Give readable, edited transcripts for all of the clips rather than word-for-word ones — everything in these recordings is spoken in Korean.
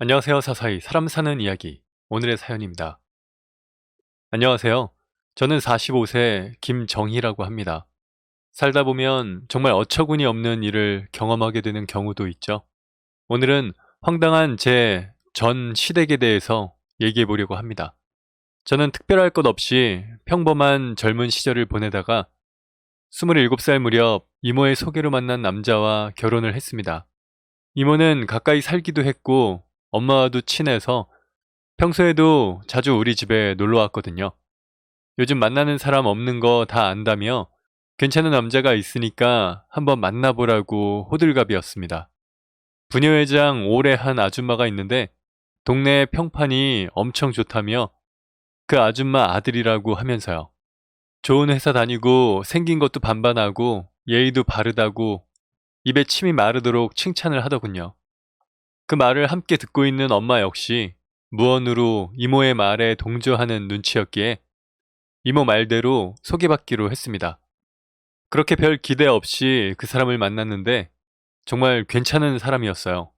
안녕하세요. 사사이 사람 사는 이야기 오늘의 사연입니다. 안녕하세요. 저는 45세 김정희라고 합니다. 살다 보면 정말 어처구니 없는 일을 경험하게 되는 경우도 있죠. 오늘은 황당한 제 전 시댁에 대해서 얘기해 보려고 합니다. 저는 특별할 것 없이 평범한 젊은 시절을 보내다가 27살 무렵 이모의 소개로 만난 남자와 결혼을 했습니다. 이모는 가까이 살기도 했고 엄마와도 친해서 평소에도 자주 우리 집에 놀러 왔거든요. 요즘 만나는 사람 없는 거 다 안다며 괜찮은 남자가 있으니까 한번 만나보라고 호들갑이었습니다. 부녀회장 오래 한 아줌마가 있는데 동네 평판이 엄청 좋다며 그 아줌마 아들이라고 하면서요. 좋은 회사 다니고 생긴 것도 반반하고 예의도 바르다고 입에 침이 마르도록 칭찬을 하더군요. 그 말을 함께 듣고 있는 엄마 역시 무언으로 이모의 말에 동조하는 눈치였기에 이모 말대로 소개받기로 했습니다. 그렇게 별 기대 없이 그 사람을 만났는데 정말 괜찮은 사람이었어요.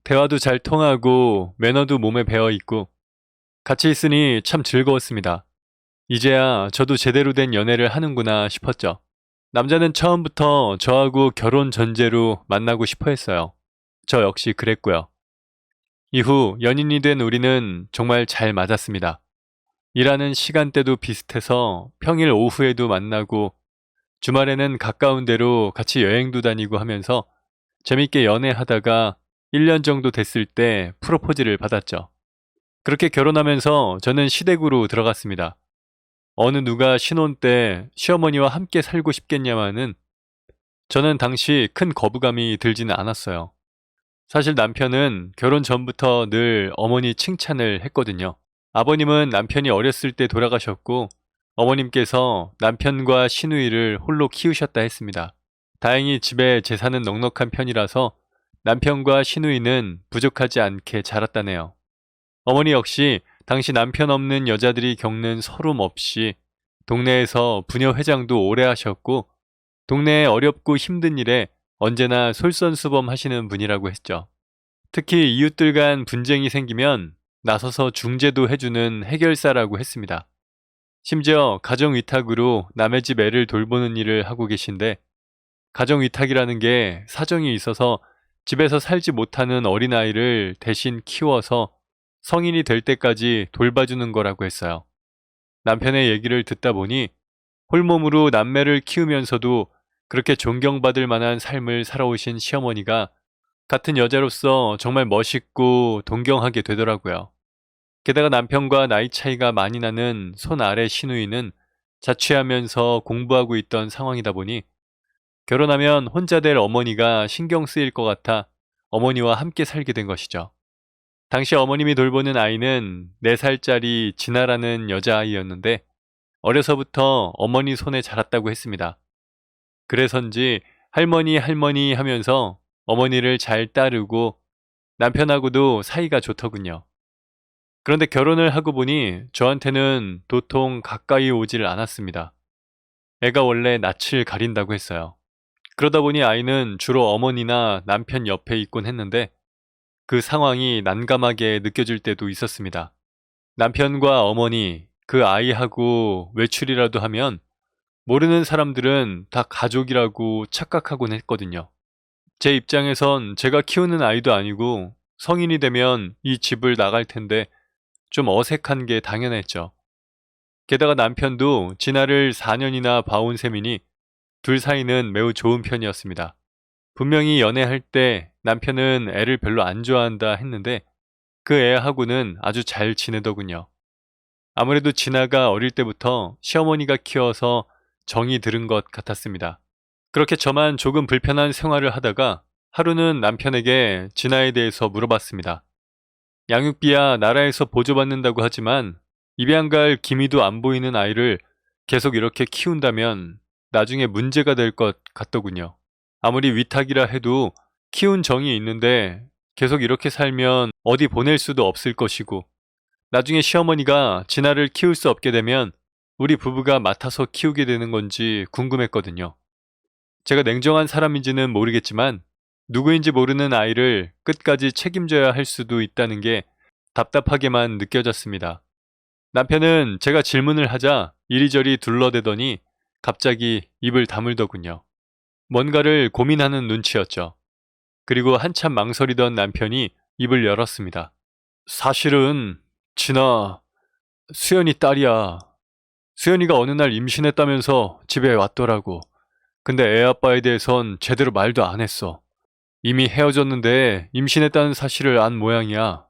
대화도 잘 통하고 매너도 몸에 배어 있고 같이 있으니 참 즐거웠습니다. 이제야 저도 제대로 된 연애를 하는구나 싶었죠. 남자는 처음부터 저하고 결혼 전제로 만나고 싶어 했어요. 저 역시 그랬고요. 이후 연인이 된 우리는 정말 잘 맞았습니다. 일하는 시간대도 비슷해서 평일 오후에도 만나고 주말에는 가까운 데로 같이 여행도 다니고 하면서 재밌게 연애하다가 1년 정도 됐을 때 프로포즈를 받았죠. 그렇게 결혼하면서 저는 시댁으로 들어갔습니다. 어느 누가 신혼 때 시어머니와 함께 살고 싶겠냐마는 저는 당시 큰 거부감이 들지는 않았어요. 사실 남편은 결혼 전부터 늘 어머니 칭찬을 했거든요. 아버님은 남편이 어렸을 때 돌아가셨고 어머님께서 남편과 시누이를 홀로 키우셨다 했습니다. 다행히 집에 재산은 넉넉한 편이라서 남편과 시누이는 부족하지 않게 자랐다네요. 어머니 역시 당시 남편 없는 여자들이 겪는 서름 없이 동네에서 부녀 회장도 오래 하셨고 동네의 어렵고 힘든 일에 언제나 솔선수범하시는 분이라고 했죠. 특히 이웃들 간 분쟁이 생기면 나서서 중재도 해주는 해결사라고 했습니다. 심지어 가정위탁으로 남의 집 애를 돌보는 일을 하고 계신데 가정위탁이라는 게 사정이 있어서 집에서 살지 못하는 어린아이를 대신 키워서 성인이 될 때까지 돌봐주는 거라고 했어요. 남편의 얘기를 듣다 보니 홀몸으로 남매를 키우면서도 그렇게 존경받을 만한 삶을 살아오신 시어머니가 같은 여자로서 정말 멋있고 동경하게 되더라고요. 게다가 남편과 나이 차이가 많이 나는 손 아래 시누이는 자취하면서 공부하고 있던 상황이다 보니 결혼하면 혼자 될 어머니가 신경 쓰일 것 같아 어머니와 함께 살게 된 것이죠. 당시 어머님이 돌보는 아이는 4살짜리 진아라는 여자아이였는데 어려서부터 어머니 손에 자랐다고 했습니다. 그래서인지 할머니 할머니 하면서 어머니를 잘 따르고 남편하고도 사이가 좋더군요. 그런데 결혼을 하고 보니 저한테는 도통 가까이 오질 않았습니다. 애가 원래 낯을 가린다고 했어요. 그러다 보니 아이는 주로 어머니나 남편 옆에 있곤 했는데 그 상황이 난감하게 느껴질 때도 있었습니다. 남편과 어머니, 그 아이하고 외출이라도 하면 모르는 사람들은 다 가족이라고 착각하곤 했거든요. 제 입장에선 제가 키우는 아이도 아니고 성인이 되면 이 집을 나갈 텐데 좀 어색한 게 당연했죠. 게다가 남편도 진아를 4년이나 봐온 셈이니 둘 사이는 매우 좋은 편이었습니다. 분명히 연애할 때 남편은 애를 별로 안 좋아한다 했는데 그 애하고는 아주 잘 지내더군요. 아무래도 진아가 어릴 때부터 시어머니가 키워서 정이 들은 것 같았습니다. 그렇게 저만 조금 불편한 생활을 하다가 하루는 남편에게 진아에 대해서 물어봤습니다. 양육비야 나라에서 보조받는다고 하지만 입양 갈 기미도 안 보이는 아이를 계속 이렇게 키운다면 나중에 문제가 될 것 같더군요. 아무리 위탁이라 해도 키운 정이 있는데 계속 이렇게 살면 어디 보낼 수도 없을 것이고 나중에 시어머니가 진아를 키울 수 없게 되면 우리 부부가 맡아서 키우게 되는 건지 궁금했거든요. 제가 냉정한 사람인지는 모르겠지만 누구인지 모르는 아이를 끝까지 책임져야 할 수도 있다는 게 답답하게만 느껴졌습니다. 남편은 제가 질문을 하자 이리저리 둘러대더니 갑자기 입을 다물더군요. 뭔가를 고민하는 눈치였죠. 그리고 한참 망설이던 남편이 입을 열었습니다. 사실은 진아, 수연이 딸이야. 수연이가 어느 날 임신했다면서 집에 왔더라고. 근데 애 아빠에 대해선 제대로 말도 안 했어. 이미 헤어졌는데 임신했다는 사실을 안 모양이야.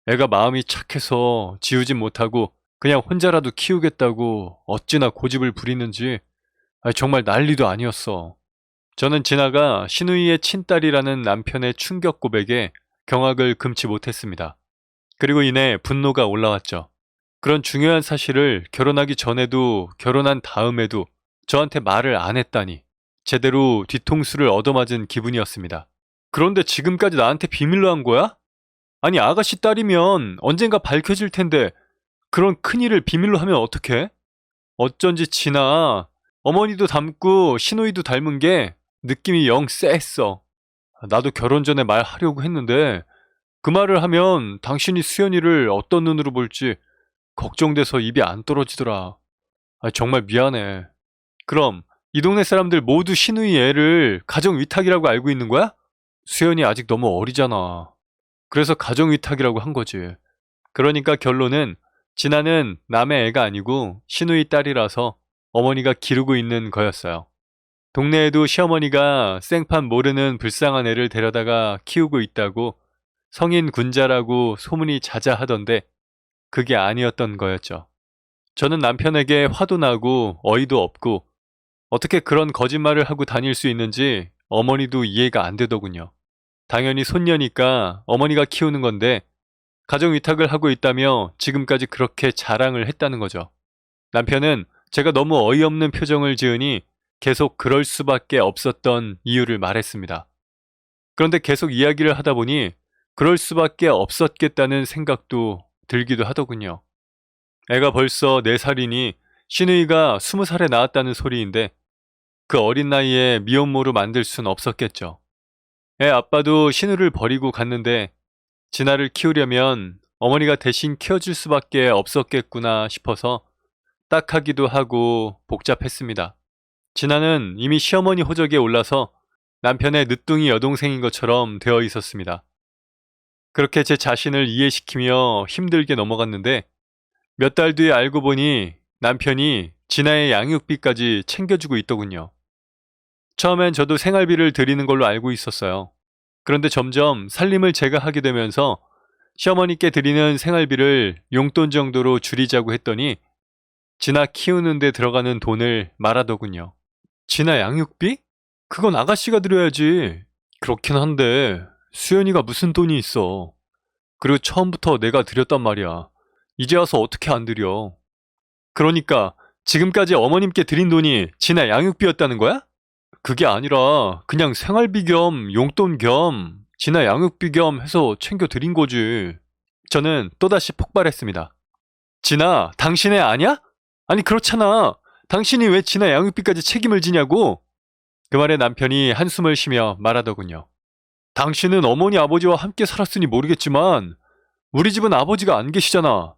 애가 마음이 착해서 지우진 못하고 그냥 혼자라도 키우겠다고 어찌나 고집을 부리는지 정말 난리도 아니었어. 저는 진아가 신우이의 친딸이라는 남편의 충격 고백에 경악을 금치 못했습니다. 그리고 이내 분노가 올라왔죠. 그런 중요한 사실을 결혼하기 전에도 결혼한 다음에도 저한테 말을 안 했다니 제대로 뒤통수를 얻어맞은 기분이었습니다. 그런데 지금까지 나한테 비밀로 한 거야? 아니 아가씨 딸이면 언젠가 밝혀질 텐데 그런 큰일을 비밀로 하면 어떡해? 어쩐지 진아 어머니도 닮고 신우이도 닮은 게 느낌이 영 쎄했어. 나도 결혼 전에 말하려고 했는데 그 말을 하면 당신이 수연이를 어떤 눈으로 볼지 걱정돼서 입이 안 떨어지더라. 정말 미안해. 그럼 이 동네 사람들 모두 신우이 애를 가정 위탁이라고 알고 있는 거야? 수연이 아직 너무 어리잖아. 그래서 가정 위탁이라고 한 거지. 그러니까 결론은 진아는 남의 애가 아니고 신우이 딸이라서 어머니가 기르고 있는 거였어요. 동네에도 시어머니가 생판 모르는 불쌍한 애를 데려다가 키우고 있다고 성인 군자라고 소문이 자자하던데 그게 아니었던 거였죠. 저는 남편에게 화도 나고 어이도 없고 어떻게 그런 거짓말을 하고 다닐 수 있는지 어머니도 이해가 안 되더군요. 당연히 손녀니까 어머니가 키우는 건데 가정 위탁을 하고 있다며 지금까지 그렇게 자랑을 했다는 거죠. 남편은 제가 너무 어이없는 표정을 지으니 계속 그럴 수밖에 없었던 이유를 말했습니다. 그런데 계속 이야기를 하다 보니 그럴 수밖에 없었겠다는 생각도 들기도 하더군요. 애가 벌써 4살이니 신우이가 20살에 낳았다는 소리인데 그 어린 나이에 미혼모로 만들 순 없었겠죠. 애 아빠도 신우를 버리고 갔는데 진아를 키우려면 어머니가 대신 키워줄 수밖에 없었겠구나 싶어서 딱하기도 하고 복잡했습니다. 진아는 이미 시어머니 호적에 올라서 남편의 늦둥이 여동생인 것처럼 되어 있었습니다. 그렇게 제 자신을 이해시키며 힘들게 넘어갔는데 몇 달 뒤에 알고 보니 남편이 진아의 양육비까지 챙겨주고 있더군요. 처음엔 저도 생활비를 드리는 걸로 알고 있었어요. 그런데 점점 살림을 제가 하게 되면서 시어머니께 드리는 생활비를 용돈 정도로 줄이자고 했더니 진아 키우는 데 들어가는 돈을 말하더군요. 진아 양육비? 그건 아가씨가 드려야지. 그렇긴 한데 수연이가 무슨 돈이 있어. 그리고 처음부터 내가 드렸단 말이야. 이제 와서 어떻게 안 드려. 그러니까 지금까지 어머님께 드린 돈이 진아 양육비였다는 거야? 그게 아니라 그냥 생활비 겸 용돈 겸 진아 양육비 겸 해서 챙겨 드린 거지. 저는 또다시 폭발했습니다. 진아, 당신애 아냐? 아니 그렇잖아. 당신이 왜 진아 양육비까지 책임을 지냐고? 그 말에 남편이 한숨을 쉬며 말하더군요. 당신은 어머니 아버지와 함께 살았으니 모르겠지만 우리 집은 아버지가 안 계시잖아.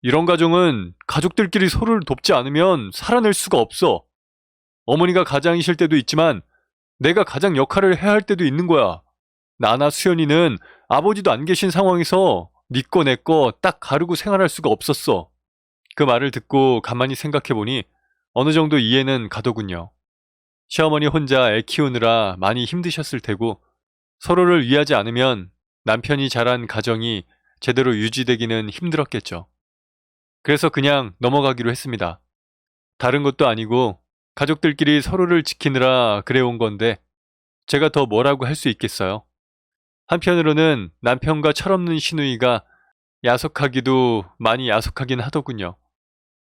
이런 가정은 가족들끼리 서로를 돕지 않으면 살아낼 수가 없어. 어머니가 가장이실 때도 있지만 내가 가장 역할을 해야 할 때도 있는 거야. 나나 수연이는 아버지도 안 계신 상황에서 네 거 내 거 딱 가르고 생활할 수가 없었어. 그 말을 듣고 가만히 생각해보니 어느 정도 이해는 가더군요. 시어머니 혼자 애 키우느라 많이 힘드셨을 테고 서로를 위하지 않으면 남편이 자란 가정이 제대로 유지되기는 힘들었겠죠. 그래서 그냥 넘어가기로 했습니다. 다른 것도 아니고 가족들끼리 서로를 지키느라 그래온 건데 제가 더 뭐라고 할 수 있겠어요. 한편으로는 남편과 철없는 시누이가 야속하기도 많이 야속하긴 하더군요.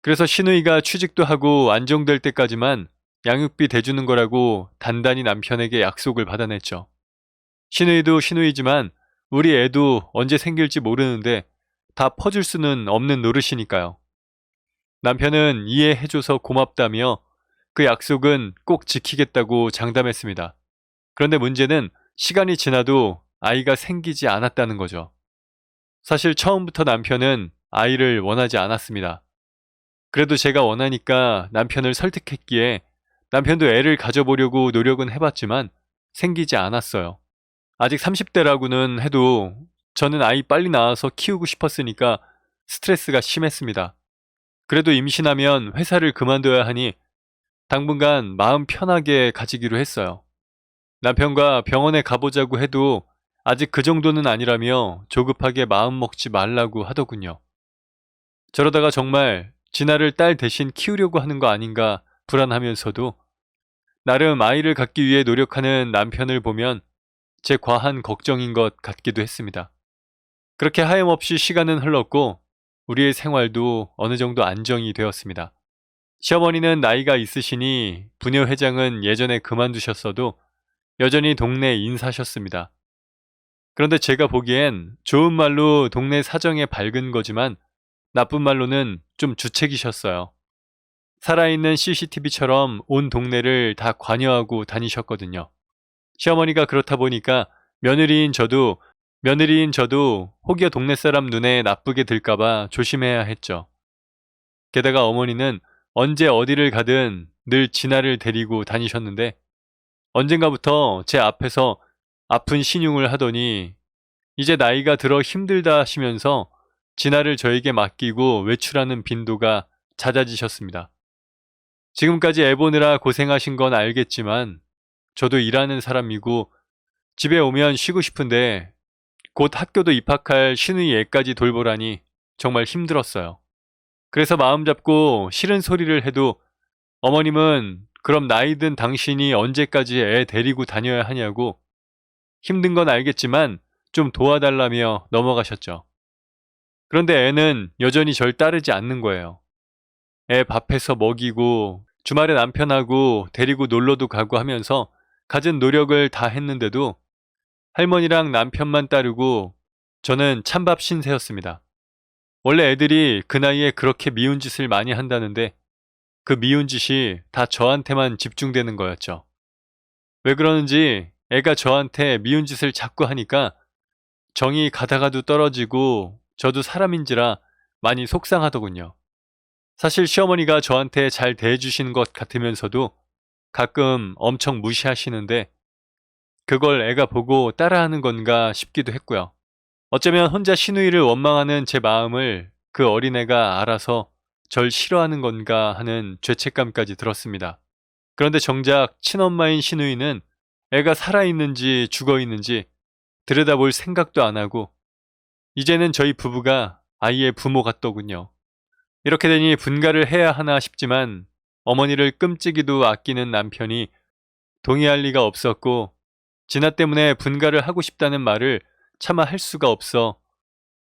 그래서 시누이가 취직도 하고 안정될 때까지만 양육비 대주는 거라고 단단히 남편에게 약속을 받아냈죠. 시누이도 시누이지만 우리 애도 언제 생길지 모르는데 다 퍼줄 수는 없는 노릇이니까요. 남편은 이해해줘서 고맙다며 그 약속은 꼭 지키겠다고 장담했습니다. 그런데 문제는 시간이 지나도 아이가 생기지 않았다는 거죠. 사실 처음부터 남편은 아이를 원하지 않았습니다. 그래도 제가 원하니까 남편을 설득했기에 남편도 애를 가져보려고 노력은 해봤지만 생기지 않았어요. 아직 30대라고는 해도 저는 아이 빨리 낳아서 키우고 싶었으니까 스트레스가 심했습니다. 그래도 임신하면 회사를 그만둬야 하니 당분간 마음 편하게 가지기로 했어요. 남편과 병원에 가보자고 해도 아직 그 정도는 아니라며 조급하게 마음 먹지 말라고 하더군요. 저러다가 정말 진아를 딸 대신 키우려고 하는 거 아닌가 불안하면서도 나름 아이를 갖기 위해 노력하는 남편을 보면 제 과한 걱정인 것 같기도 했습니다. 그렇게 하염없이 시간은 흘렀고 우리의 생활도 어느 정도 안정이 되었습니다. 시어머니는 나이가 있으시니 부녀회장은 예전에 그만두셨어도 여전히 동네 인사셨습니다. 그런데 제가 보기엔 좋은 말로 동네 사정에 밝은 거지만 나쁜 말로는 좀 주책이셨어요. 살아있는 CCTV처럼 온 동네를 다 관여하고 다니셨거든요. 시어머니가 그렇다 보니까 며느리인 저도 혹여 동네 사람 눈에 나쁘게 들까봐 조심해야 했죠. 게다가 어머니는 언제 어디를 가든 늘 진아를 데리고 다니셨는데 언젠가부터 제 앞에서 아픈 신용을 하더니 이제 나이가 들어 힘들다 하시면서 진아를 저에게 맡기고 외출하는 빈도가 잦아지셨습니다. 지금까지 애 보느라 고생하신 건 알겠지만 저도 일하는 사람이고 집에 오면 쉬고 싶은데 곧 학교도 입학할 시누이 애까지 돌보라니 정말 힘들었어요. 그래서 마음 잡고 싫은 소리를 해도 어머님은 그럼 나이 든 당신이 언제까지 애 데리고 다녀야 하냐고 힘든 건 알겠지만 좀 도와달라며 넘어가셨죠. 그런데 애는 여전히 절 따르지 않는 거예요. 애 밥해서 먹이고 주말에 남편하고 데리고 놀러도 가고 하면서 갖은 노력을 다 했는데도 할머니랑 남편만 따르고 저는 찬밥 신세였습니다. 원래 애들이 그 나이에 그렇게 미운 짓을 많이 한다는데 그 미운 짓이 다 저한테만 집중되는 거였죠. 왜 그러는지 애가 저한테 미운 짓을 자꾸 하니까 정이 가다가도 떨어지고 저도 사람인지라 많이 속상하더군요. 사실 시어머니가 저한테 잘 대해주시는 것 같으면서도 가끔 엄청 무시하시는데 그걸 애가 보고 따라하는 건가 싶기도 했고요. 어쩌면 혼자 시누이를 원망하는 제 마음을 그 어린애가 알아서 절 싫어하는 건가 하는 죄책감까지 들었습니다. 그런데 정작 친엄마인 시누이는 애가 살아있는지 죽어있는지 들여다볼 생각도 안 하고 이제는 저희 부부가 아이의 부모 같더군요. 이렇게 되니 분가를 해야 하나 싶지만 어머니를 끔찍이도 아끼는 남편이 동의할 리가 없었고 진아 때문에 분가를 하고 싶다는 말을 차마 할 수가 없어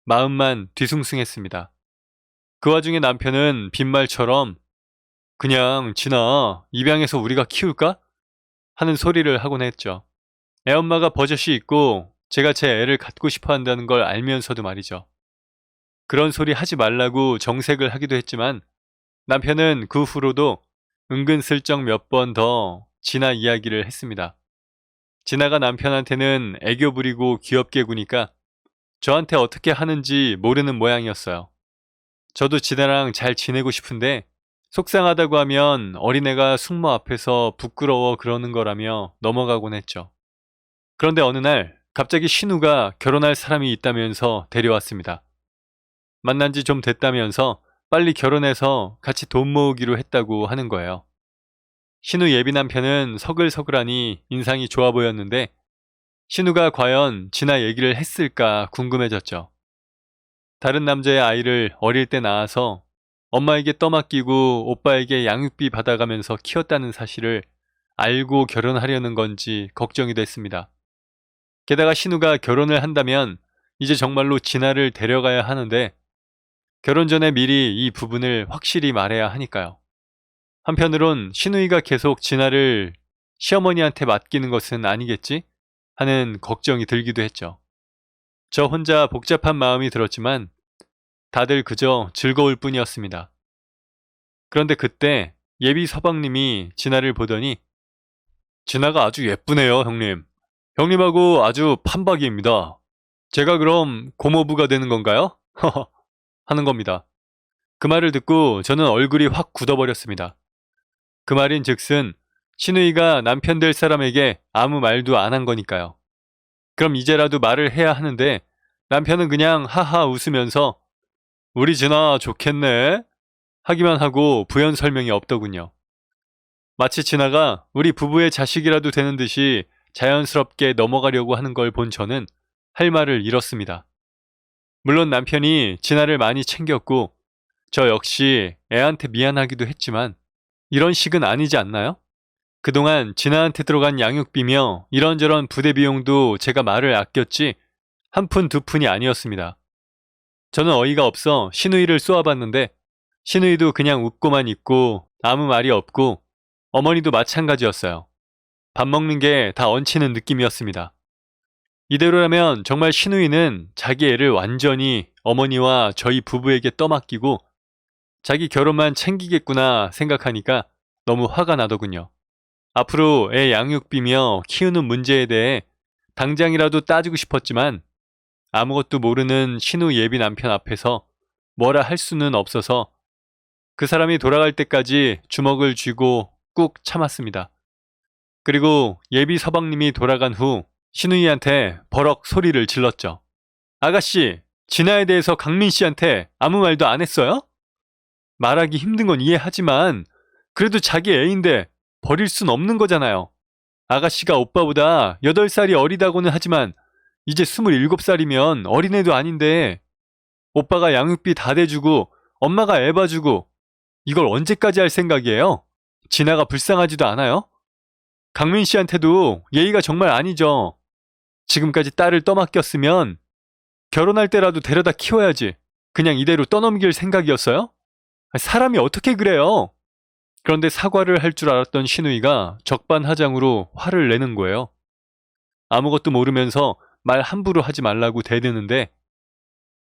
마음만 뒤숭숭했습니다. 그 와중에 남편은 빈말처럼 그냥 진아 입양해서 우리가 키울까? 하는 소리를 하곤 했죠. 애엄마가 버젓이 있고 제가 제 애를 갖고 싶어 한다는 걸 알면서도 말이죠. 그런 소리 하지 말라고 정색을 하기도 했지만 남편은 그 후로도 은근슬쩍 몇 번 더 진아 이야기를 했습니다. 진아가 남편한테는 애교 부리고 귀엽게 구니까 저한테 어떻게 하는지 모르는 모양이었어요. 저도 진아랑 잘 지내고 싶은데 속상하다고 하면 어린애가 숙모 앞에서 부끄러워 그러는 거라며 넘어가곤 했죠. 그런데 어느 날 갑자기 신우가 결혼할 사람이 있다면서 데려왔습니다. 만난 지 좀 됐다면서 빨리 결혼해서 같이 돈 모으기로 했다고 하는 거예요. 신우 예비 남편은 서글서글하니 인상이 좋아 보였는데 신우가 과연 진아 얘기를 했을까 궁금해졌죠. 다른 남자의 아이를 어릴 때 낳아서 엄마에게 떠맡기고 오빠에게 양육비 받아가면서 키웠다는 사실을 알고 결혼하려는 건지 걱정이 됐습니다. 게다가 신우가 결혼을 한다면 이제 정말로 진아를 데려가야 하는데 결혼 전에 미리 이 부분을 확실히 말해야 하니까요. 한편으론 신우이가 계속 진아를 시어머니한테 맡기는 것은 아니겠지? 하는 걱정이 들기도 했죠. 저 혼자 복잡한 마음이 들었지만 다들 그저 즐거울 뿐이었습니다. 그런데 그때 예비 서방님이 진아를 보더니 진아가 아주 예쁘네요, 형님. 형님하고 아주 판박이입니다. 제가 그럼 고모부가 되는 건가요? 하는 겁니다. 그 말을 듣고 저는 얼굴이 확 굳어버렸습니다. 그 말인 즉슨 신우이가 남편 될 사람에게 아무 말도 안 한 거니까요. 그럼 이제라도 말을 해야 하는데 남편은 그냥 하하 웃으면서 우리 진아 좋겠네 하기만 하고 부연 설명이 없더군요. 마치 진아가 우리 부부의 자식이라도 되는 듯이 자연스럽게 넘어가려고 하는 걸 본 저는 할 말을 잃었습니다. 물론 남편이 진아를 많이 챙겼고 저 역시 애한테 미안하기도 했지만 이런 식은 아니지 않나요? 그동안 진아한테 들어간 양육비며 이런저런 부대 비용도 제가 말을 아꼈지 한 푼 두 푼이 아니었습니다. 저는 어이가 없어 신우이를 쏘아봤는데 신우이도 그냥 웃고만 있고 아무 말이 없고 어머니도 마찬가지였어요. 밥 먹는 게 다 얹히는 느낌이었습니다. 이대로라면 정말 신우이는 자기 애를 완전히 어머니와 저희 부부에게 떠맡기고 자기 결혼만 챙기겠구나 생각하니까 너무 화가 나더군요. 앞으로 애 양육비며 키우는 문제에 대해 당장이라도 따지고 싶었지만 아무것도 모르는 신우 예비 남편 앞에서 뭐라 할 수는 없어서 그 사람이 돌아갈 때까지 주먹을 쥐고 꾹 참았습니다. 그리고 예비 서방님이 돌아간 후 신우이한테 버럭 소리를 질렀죠. 아가씨, 진아에 대해서 강민 씨한테 아무 말도 안 했어요? 말하기 힘든 건 이해하지만 그래도 자기 애인데 버릴 순 없는 거잖아요. 아가씨가 오빠보다 8살이 어리다고는 하지만 이제 27살이면 어린애도 아닌데 오빠가 양육비 다 대주고 엄마가 애 봐주고 이걸 언제까지 할 생각이에요? 진아가 불쌍하지도 않아요? 강민 씨한테도 예의가 정말 아니죠. 지금까지 딸을 떠맡겼으면 결혼할 때라도 데려다 키워야지. 그냥 이대로 떠넘길 생각이었어요? 사람이 어떻게 그래요? 그런데 사과를 할 줄 알았던 신우이가 적반하장으로 화를 내는 거예요. 아무것도 모르면서 말 함부로 하지 말라고 대드는데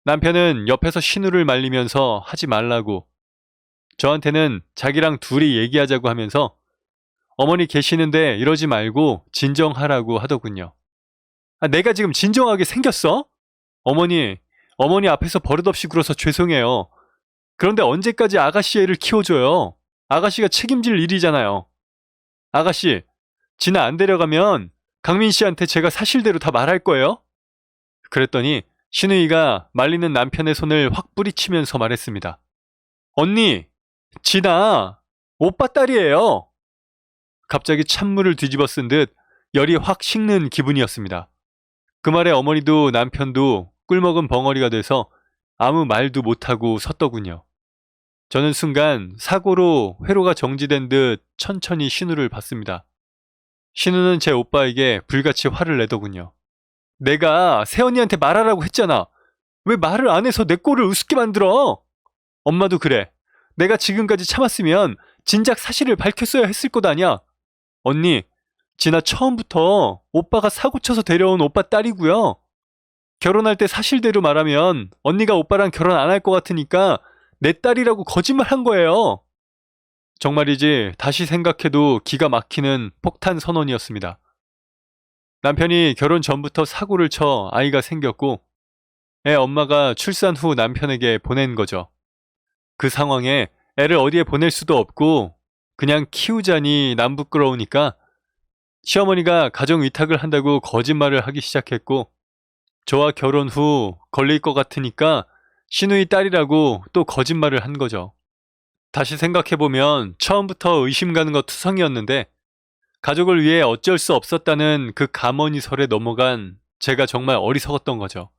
남편은 옆에서 신우를 말리면서 하지 말라고 저한테는 자기랑 둘이 얘기하자고 하면서 어머니 계시는데 이러지 말고 진정하라고 하더군요. 내가 지금 진정하게 생겼어? 어머니 앞에서 버릇없이 굴어서 죄송해요. 그런데 언제까지 아가씨 애를 키워줘요? 아가씨가 책임질 일이잖아요. 아가씨, 진아 안 데려가면 강민 씨한테 제가 사실대로 다 말할 거예요? 그랬더니 신우이가 말리는 남편의 손을 확 뿌리치면서 말했습니다. 언니, 진아, 오빠 딸이에요. 갑자기 찬물을 뒤집어 쓴 듯 열이 확 식는 기분이었습니다. 그 말에 어머니도 남편도 꿀먹은 벙어리가 돼서 아무 말도 못하고 섰더군요. 저는 순간 사고로 회로가 정지된 듯 천천히 신우를 봤습니다. 신우는 제 오빠에게 불같이 화를 내더군요. 내가 새언니한테 말하라고 했잖아. 왜 말을 안 해서 내 꼴을 우습게 만들어? 엄마도 그래. 내가 지금까지 참았으면 진작 사실을 밝혔어야 했을 것 아니야. 언니, 진아 처음부터 오빠가 사고쳐서 데려온 오빠 딸이고요. 결혼할 때 사실대로 말하면 언니가 오빠랑 결혼 안 할 것 같으니까 내 딸이라고 거짓말한 거예요. 정말이지 다시 생각해도 기가 막히는 폭탄 선언이었습니다. 남편이 결혼 전부터 사고를 쳐 아이가 생겼고 애 엄마가 출산 후 남편에게 보낸 거죠. 그 상황에 애를 어디에 보낼 수도 없고 그냥 키우자니 남 부끄러우니까 시어머니가 가정 위탁을 한다고 거짓말을 하기 시작했고 저와 결혼 후 걸릴 것 같으니까 신우이 딸이라고 또 거짓말을 한 거죠. 다시 생각해보면 처음부터 의심 가는 거 투성이었는데 가족을 위해 어쩔 수 없었다는 그 가머니설에 넘어간 제가 정말 어리석었던 거죠.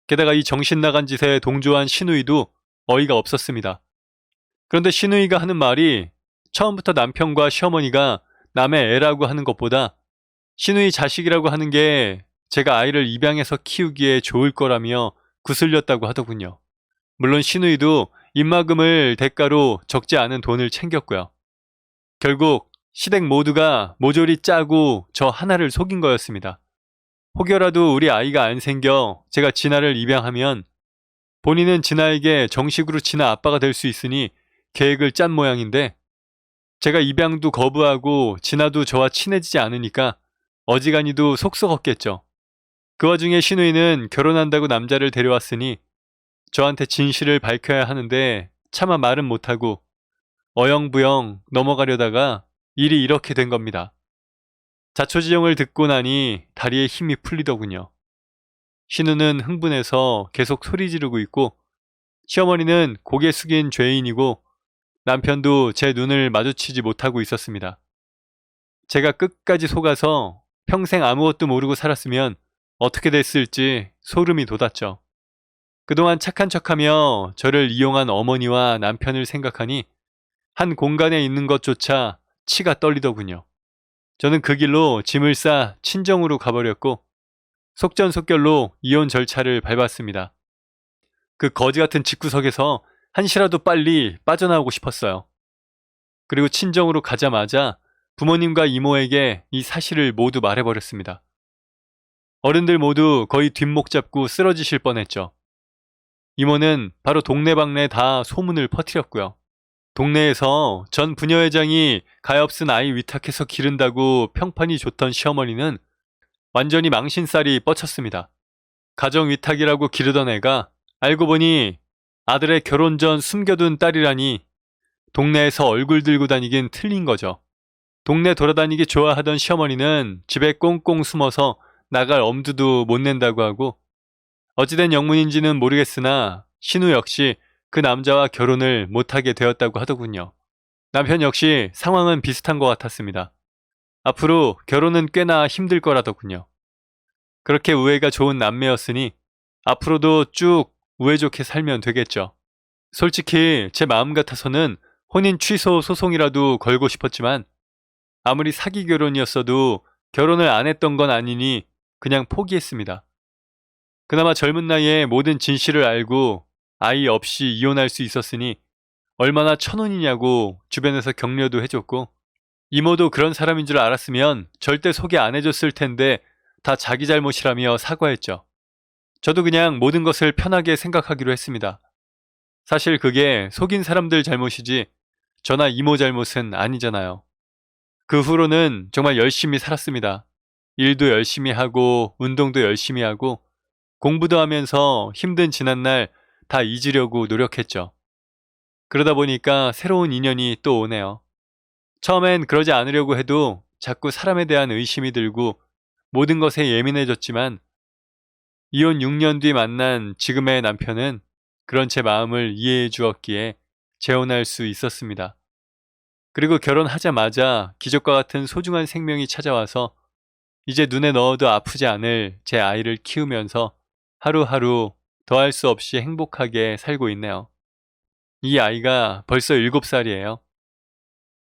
게다가 이 정신 나간 짓에 동조한 신우이도 어이가 없었습니다. 그런데 신우이가 하는 말이 처음부터 남편과 시어머니가 남의 애라고 하는 것보다 신우이 자식이라고 하는 게 제가 아이를 입양해서 키우기에 좋을 거라며 구슬렸다고 하더군요. 물론 신우이도 입막음을 대가로 적지 않은 돈을 챙겼고요. 결국 시댁 모두가 모조리 짜고 저 하나를 속인 거였습니다. 혹여라도 우리 아이가 안 생겨 제가 진아를 입양하면 본인은 진아에게 정식으로 진아 아빠가 될 수 있으니 계획을 짠 모양인데 제가 입양도 거부하고 진아도 저와 친해지지 않으니까 어지간히도 속 썩었겠죠. 그 와중에 시누이는 결혼한다고 남자를 데려왔으니 저한테 진실을 밝혀야 하는데 차마 말은 못하고 어영부영 넘어가려다가 일이 이렇게 된 겁니다. 자초지종을 듣고 나니 다리에 힘이 풀리더군요. 신우는 흥분해서 계속 소리 지르고 있고 시어머니는 고개 숙인 죄인이고 남편도 제 눈을 마주치지 못하고 있었습니다. 제가 끝까지 속아서 평생 아무것도 모르고 살았으면 어떻게 됐을지 소름이 돋았죠. 그동안 착한 척하며 저를 이용한 어머니와 남편을 생각하니 한 공간에 있는 것조차 치가 떨리더군요. 저는 그 길로 짐을 싸 친정으로 가버렸고 속전속결로 이혼 절차를 밟았습니다. 그 거지 같은 집구석에서 한시라도 빨리 빠져나오고 싶었어요. 그리고 친정으로 가자마자 부모님과 이모에게 이 사실을 모두 말해버렸습니다. 어른들 모두 거의 뒷목 잡고 쓰러지실 뻔했죠. 이모는 바로 동네방네 다 소문을 퍼뜨렸고요. 동네에서 전 부녀회장이 가엾은 아이 위탁해서 기른다고 평판이 좋던 시어머니는 완전히 망신살이 뻗쳤습니다. 가정위탁이라고 기르던 애가 알고 보니 아들의 결혼 전 숨겨둔 딸이라니 동네에서 얼굴 들고 다니긴 틀린 거죠. 동네 돌아다니기 좋아하던 시어머니는 집에 꽁꽁 숨어서 나갈 엄두도 못 낸다고 하고 어찌된 영문인지는 모르겠으나 신우 역시 그 남자와 결혼을 못하게 되었다고 하더군요. 남편 역시 상황은 비슷한 것 같았습니다. 앞으로 결혼은 꽤나 힘들 거라더군요. 그렇게 우애가 좋은 남매였으니 앞으로도 쭉 우애 좋게 살면 되겠죠. 솔직히 제 마음 같아서는 혼인 취소 소송이라도 걸고 싶었지만 아무리 사기 결혼이었어도 결혼을 안 했던 건 아니니 그냥 포기했습니다. 그나마 젊은 나이에 모든 진실을 알고 아이 없이 이혼할 수 있었으니 얼마나 천운이냐고 주변에서 격려도 해줬고 이모도 그런 사람인 줄 알았으면 절대 소개 안 해줬을 텐데 다 자기 잘못이라며 사과했죠. 저도 그냥 모든 것을 편하게 생각하기로 했습니다. 사실 그게 속인 사람들 잘못이지 저나 이모 잘못은 아니잖아요. 그 후로는 정말 열심히 살았습니다. 일도 열심히 하고 운동도 열심히 하고 공부도 하면서 힘든 지난날 다 잊으려고 노력했죠. 그러다 보니까 새로운 인연이 또 오네요. 처음엔 그러지 않으려고 해도 자꾸 사람에 대한 의심이 들고 모든 것에 예민해졌지만 이혼 6년 뒤 만난 지금의 남편은 그런 제 마음을 이해해 주었기에 재혼할 수 있었습니다. 그리고 결혼하자마자 기적과 같은 소중한 생명이 찾아와서 이제 눈에 넣어도 아프지 않을 제 아이를 키우면서 하루하루 더할 수 없이 행복하게 살고 있네요. 이 아이가 벌써 7살이에요.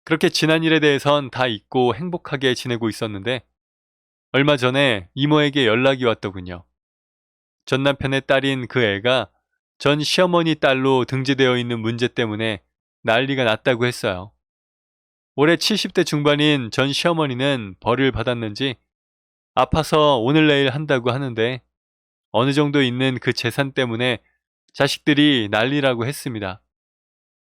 그렇게 지난 일에 대해선 다 잊고 행복하게 지내고 있었는데 얼마 전에 이모에게 연락이 왔더군요. 전 남편의 딸인 그 애가 전 시어머니 딸로 등재되어 있는 문제 때문에 난리가 났다고 했어요. 올해 70대 중반인 전 시어머니는 벌을 받았는지 아파서 오늘 내일 한다고 하는데 어느 정도 있는 그 재산 때문에 자식들이 난리라고 했습니다.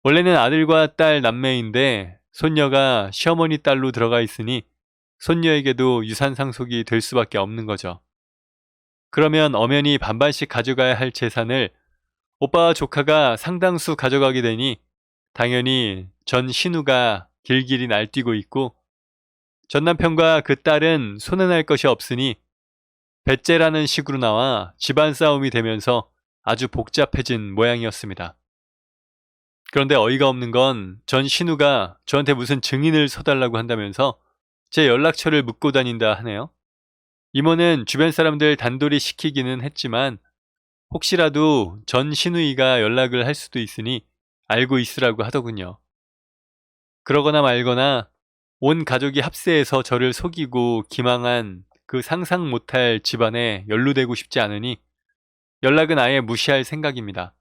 원래는 아들과 딸 남매인데 손녀가 시어머니 딸로 들어가 있으니 손녀에게도 유산 상속이 될 수밖에 없는 거죠. 그러면 엄연히 반반씩 가져가야 할 재산을 오빠와 조카가 상당수 가져가게 되니 당연히 전 신우가 길길이 날뛰고 있고 전 남편과 그 딸은 손해날 것이 없으니 배째라는 식으로 나와 집안 싸움이 되면서 아주 복잡해진 모양이었습니다. 그런데 어이가 없는 건 전 신우가 저한테 무슨 증인을 서달라고 한다면서 제 연락처를 묻고 다닌다 하네요. 이모는 주변 사람들 단돌이 시키기는 했지만 혹시라도 전 신우이가 연락을 할 수도 있으니 알고 있으라고 하더군요. 그러거나 말거나 온 가족이 합세해서 저를 속이고 기망한 그 상상 못할 집안에 연루되고 싶지 않으니 연락은 아예 무시할 생각입니다.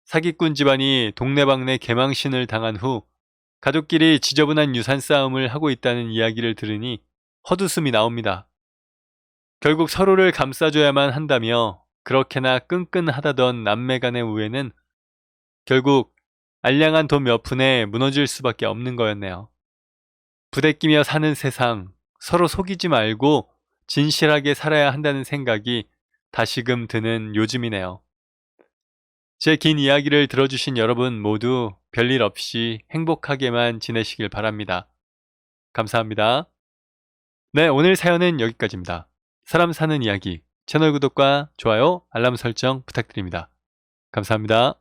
사기꾼 집안이 동네방네 개망신을 당한 후 가족끼리 지저분한 유산 싸움을 하고 있다는 이야기를 들으니 헛웃음이 나옵니다. 결국 서로를 감싸줘야만 한다며 그렇게나 끈끈하다던 남매 간의 우애는 결국 알량한 돈 몇 푼에 무너질 수밖에 없는 거였네요. 부대끼며 사는 세상, 서로 속이지 말고 진실하게 살아야 한다는 생각이 다시금 드는 요즘이네요. 제 긴 이야기를 들어주신 여러분 모두 별일 없이 행복하게만 지내시길 바랍니다. 감사합니다. 네, 오늘 사연은 여기까지입니다. 사람 사는 이야기, 채널 구독과 좋아요, 알람 설정 부탁드립니다. 감사합니다.